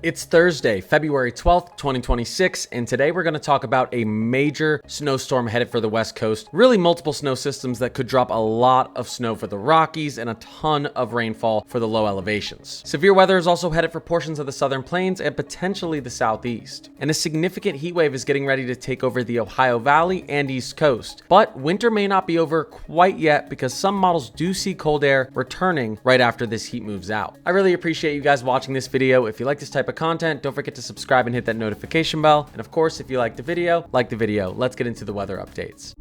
It's Thursday, February 12th, 2026, and today we're going to talk about a major snowstorm headed for the West Coast. Really multiple snow systems that could drop a lot of snow for the Rockies and a ton of rainfall for the low elevations. Severe weather is also headed for portions of the southern plains and potentially the southeast. And a significant heat wave is getting ready to take over the Ohio Valley and East Coast. But winter may not be over quite yet because some models do see cold air returning right after this heat moves out. I really appreciate you guys watching this video. If you like this type of content, don't forget to subscribe and hit that notification bell. And of course, if you like the video, like the video. Let's get into the weather updates.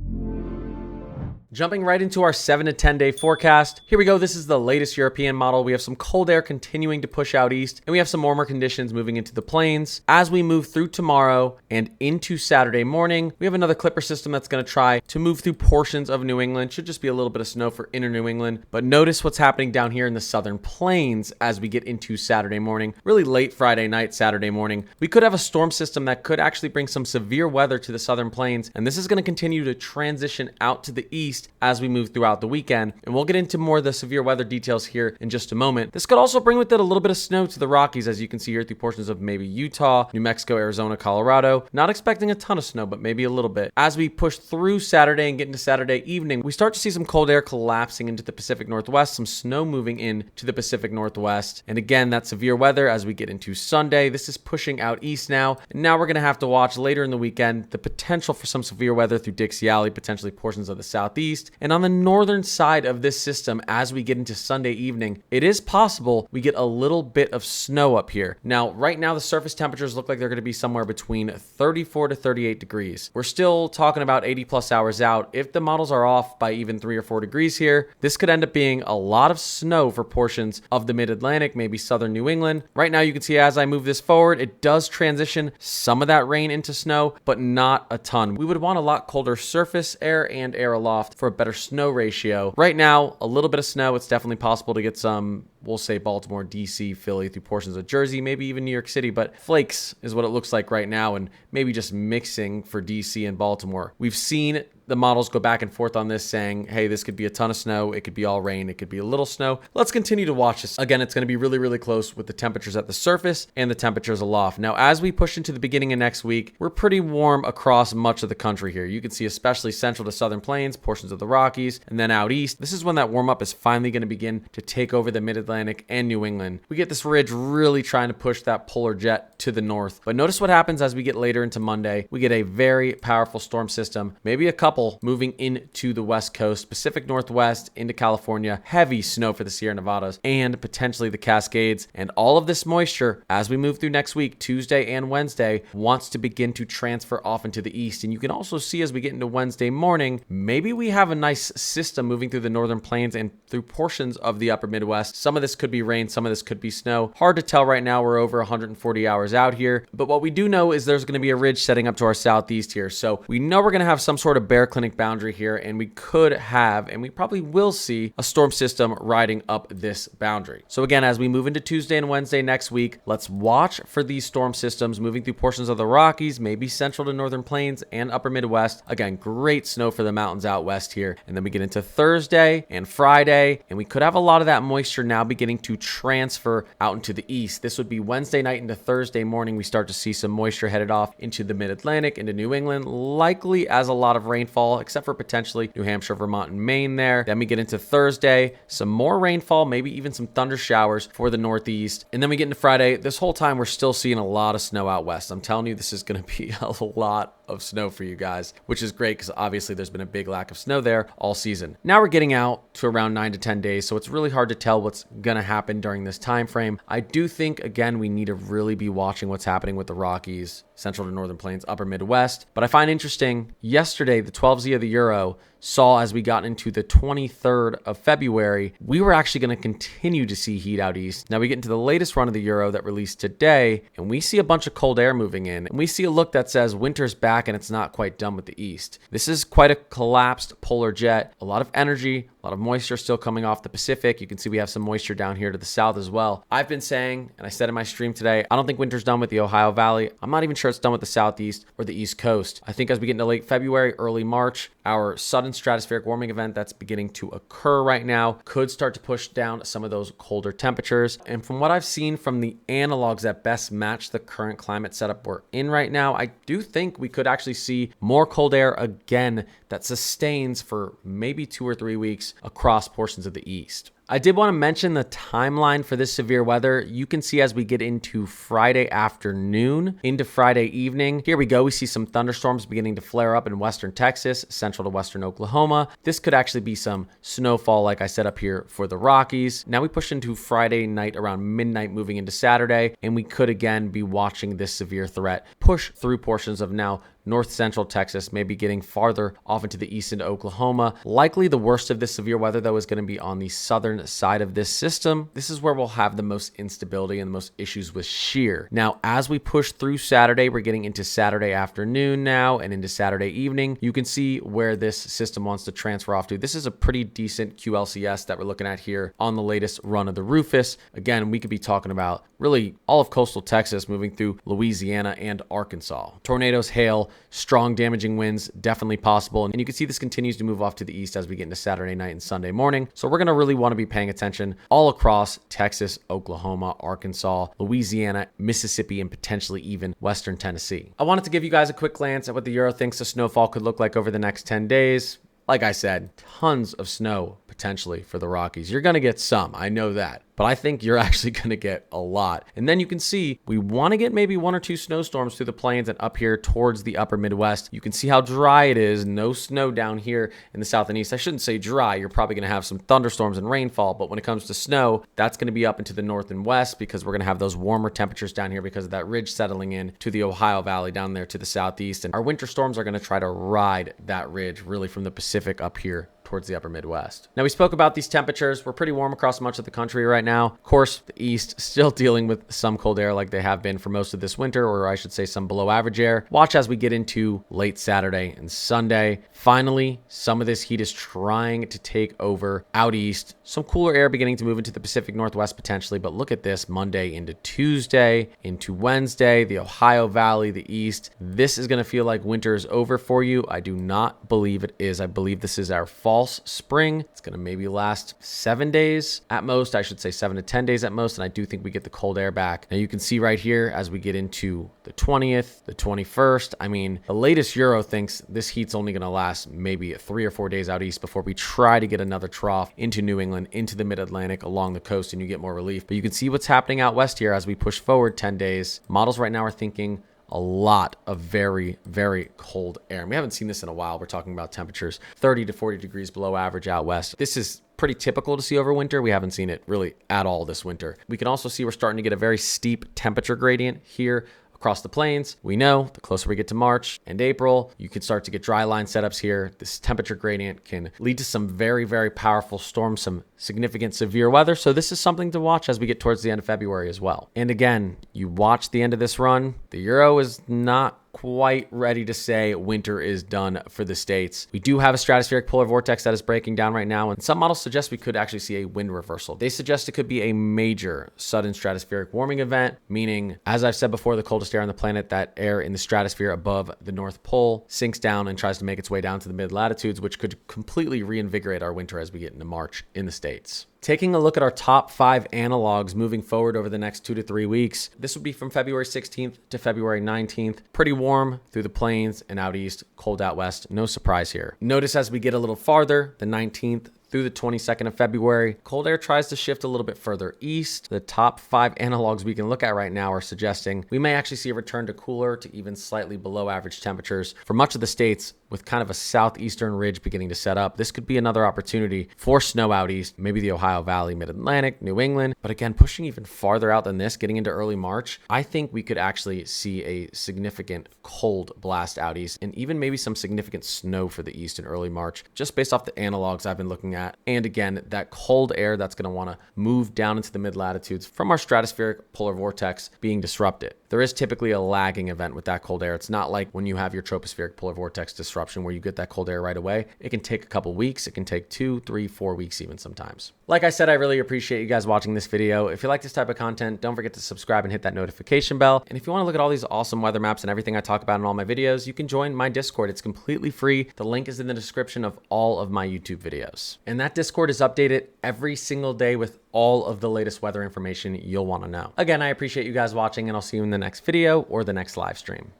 Jumping right into our 7 to 10 day forecast. Here we go. This is the latest European model. We have some cold air continuing to push out east, and we have some warmer conditions moving into the plains. As we move through tomorrow and into Saturday morning, we have another clipper system that's going to try to move through portions of New England. Should just be a little bit of snow for inner New England, but notice what's happening down here in the southern plains as we get into Saturday morning, really late Friday night, Saturday morning. We could have a storm system that could actually bring some severe weather to the southern plains, and this is going to continue to transition out to the east as we move throughout the weekend. And we'll get into more of the severe weather details here in just a moment. This could also bring with it a little bit of snow to the Rockies, as you can see here through portions of maybe Utah, New Mexico, Arizona, Colorado. Not expecting a ton of snow, but maybe a little bit. As we push through Saturday and get into Saturday evening, we start to see some cold air collapsing into the Pacific Northwest, some snow moving in to the Pacific Northwest. And again, that severe weather as we get into Sunday. This is pushing out east now. And now we're going to have to watch later in the weekend the potential for some severe weather through Dixie Alley, potentially portions of the southeast. And on the northern side of this system, as we get into Sunday evening, it is possible we get a little bit of snow up here. Now, right now, the surface temperatures look like they're going to be somewhere between 34 to 38 degrees. We're still talking about 80 plus hours out. If the models are off by even 3 or 4 degrees here, this could end up being a lot of snow for portions of the mid-Atlantic, maybe southern New England. Right now, you can see as I move this forward, it does transition some of that rain into snow, but not a ton. We would want a lot colder surface air and air aloft for a better snow ratio. Right now, a little bit of snow. It's definitely possible to get some, we'll say Baltimore, DC, Philly, through portions of Jersey, maybe even New York City, but flakes is what it looks like right now, and maybe just mixing for DC and Baltimore. We've seen the models go back and forth on this saying, hey, this could be a ton of snow. It could be all rain. It could be a little snow. Let's continue to watch this. Again, it's going to be really, really close with the temperatures at the surface and the temperatures aloft. Now, as we push into the beginning of next week, we're pretty warm across much of the country here. You can see especially central to southern plains, portions of the Rockies, and then out east. This is when that warm up is finally going to begin to take over the mid-Atlantic and New England. We get this ridge really trying to push that polar jet to the north. But notice what happens as we get later into Monday. We get a very powerful storm system, maybe a couple moving into the West Coast, Pacific Northwest into California, heavy snow for the Sierra Nevadas and potentially the Cascades. And all of this moisture as we move through next week, Tuesday and Wednesday, wants to begin to transfer off into the east. And you can also see as we get into Wednesday morning, maybe we have a nice system moving through the northern plains and through portions of the upper Midwest. Some of this could be rain, some of this could be snow. Hard to tell right now. We're over 140 hours out here. But what we do know is there's going to be a ridge setting up to our southeast here. So we know we're going to have some sort of bear clinic boundary here, and we could have, and we probably will see, a storm system riding up this boundary. So again, as we move into Tuesday and Wednesday next week, let's watch for these storm systems moving through portions of the Rockies, maybe central to northern plains and upper Midwest. Again, great snow for the mountains out west here. And then we get into Thursday and Friday, and we could have a lot of that moisture now beginning to transfer out into the east. This would be Wednesday night into Thursday morning. We start to see some moisture headed off into the mid-Atlantic, into New England, likely as a lot of rainfall, except for potentially New Hampshire, Vermont, and Maine there. Then we get into Thursday, some more rainfall, maybe even some thunder showers for the Northeast. And then we get into Friday. This whole time, we're still seeing a lot of snow out west. I'm telling you, this is going to be a lot of snow for you guys, which is great because obviously there's been a big lack of snow there all season. Now we're getting out to around 9 to 10 days, so it's really hard to tell what's going to happen during this time frame. I do think, again, we need to really be watching what's happening with the Rockies, central to northern plains, upper Midwest. But I find interesting, yesterday, the 12Z of the Euro saw as we got into the 23rd of February, we were actually going to continue to see heat out east. Now we get into the latest run of the Euro that released today, and we see a bunch of cold air moving in. And we see a look that says winter's back and it's not quite done with the east. This is quite a collapsed polar jet, a lot of energy, A lot of moisture still coming off the Pacific. You can see we have some moisture down here to the south as well. I've been saying, and I said in my stream today, I don't think winter's done with the Ohio Valley. I'm not even sure it's done with the Southeast or the East Coast. I think as we get into late February, early March, our sudden stratospheric warming event that's beginning to occur right now could start to push down some of those colder temperatures. And from what I've seen from the analogs that best match the current climate setup we're in right now, I do think we could actually see more cold air again that sustains for maybe 2 or 3 weeks across portions of the east. I did want to mention the timeline for this severe weather. You can see as we get into Friday afternoon into Friday evening, here we go. We see some thunderstorms beginning to flare up in western Texas, central to western Oklahoma. This could actually be some snowfall, like I said up here for the Rockies. Now we push into Friday night around midnight, moving into Saturday, and we could again be watching this severe threat push through portions of now north central Texas, maybe getting farther off into the east into Oklahoma. Likely the worst of this severe weather, though, is going to be on the southern side of this system. This is where we'll have the most instability and the most issues with shear. Now, as we push through Saturday, we're getting into Saturday afternoon now and into Saturday evening. You can see where this system wants to transfer off to. This is a pretty decent QLCS that we're looking at here on the latest run of the Rufus. Again, we could be talking about really all of coastal Texas moving through Louisiana and Arkansas. Tornadoes, hail, strong damaging winds, definitely possible. And you can see this continues to move off to the east as we get into Saturday night and Sunday morning. So we're going to really want to be paying attention all across Texas, Oklahoma, Arkansas, Louisiana, Mississippi, and potentially even western Tennessee. I wanted to give you guys a quick glance at what the Euro thinks the snowfall could look like over the next 10 days. Like I said, tons of snow potentially for the Rockies. You're going to get some, I know that, but I think you're actually going to get a lot. And then you can see we want to get maybe 1 or 2 snowstorms through the plains and up here towards the upper Midwest. You can see how dry it is. No snow down here in the south and east. I shouldn't say dry. You're probably going to have some thunderstorms and rainfall, but when it comes to snow, that's going to be up into the north and west because we're going to have those warmer temperatures down here because of that ridge settling in to the Ohio Valley down there to the southeast. And our winter storms are going to try to ride that ridge really from the Pacific up here towards the upper Midwest. Now, we spoke about these temperatures. We're pretty warm across much of the country right now. Of course, the east still dealing with some cold air like they have been for most of this winter, or I should say some below average air. Watch as we get into late Saturday and Sunday. Finally, some of this heat is trying to take over out east. Some cooler air beginning to move into the Pacific Northwest potentially, but look at this Monday into Tuesday, into Wednesday, the Ohio Valley, the east. This is going to feel like winter is over for you. I do not believe it is. I believe this is our false spring. It's going to maybe last 7 days at most. I should say 7 to 10 days at most. And I do think we get the cold air back. Now you can see right here as we get into the 20th, the 21st. I mean, the latest Euro thinks this heat's only going to last maybe 3 or 4 days out east before we try to get another trough into New England, into the mid-Atlantic, along the coast, and you get more relief. But you can see what's happening out west here as we push forward 10 days. Models right now are thinking a lot of very, very cold air. And we haven't seen this in a while. We're talking about temperatures 30 to 40 degrees below average out west. This is pretty typical to see over winter. We haven't seen it really at all this winter. We can also see we're starting to get a very steep temperature gradient here across the plains. We know the closer we get to March and April, you can start to get dry line setups here. This temperature gradient can lead to some very, very powerful storms, some significant severe weather. So this is something to watch as we get towards the end of February as well. And again, you watch the end of this run, the Euro is not quite ready to say winter is done for the States. We do have a stratospheric polar vortex that is breaking down right now, and some models suggest we could actually see a wind reversal. They suggest it could be a major sudden stratospheric warming event, meaning, as I've said before, the coldest air on the planet, that air in the stratosphere above the North Pole, sinks down and tries to make its way down to the mid-latitudes, which could completely reinvigorate our winter as we get into March in the States. Taking a look at our top 5 analogs moving forward over the next 2 to 3 weeks, this would be from February 16th to February 19th. Pretty warm through the plains and out east, cold out west. No surprise here. Notice as we get a little farther, the 19th through the 22nd of February, cold air tries to shift a little bit further east. The top 5 analogs we can look at right now are suggesting we may actually see a return to cooler to even slightly below average temperatures for much of the states, with kind of a southeastern ridge beginning to set up. This could be another opportunity for snow out east, maybe the Ohio Valley, mid-Atlantic, New England. But again, pushing even farther out than this, getting into early March, I think we could actually see a significant cold blast out east and even maybe some significant snow for the east in early March, just based off the analogs I've been looking at that. And again, that cold air that's going to want to move down into the mid latitudes from our stratospheric polar vortex being disrupted. There is typically a lagging event with that cold air. It's not like when you have your tropospheric polar vortex disruption where you get that cold air right away. It can take a couple weeks. It can take 2, 3, 4 weeks even sometimes. Like I said, I really appreciate you guys watching this video. If you like this type of content, don't forget to subscribe and hit that notification bell. And if you want to look at all these awesome weather maps and everything I talk about in all my videos, you can join my Discord. It's completely free. The link is in the description of all of my YouTube videos. And that Discord is updated every single day with all of the latest weather information you'll want to know. Again, I appreciate you guys watching, and I'll see you in the next video or the next live stream.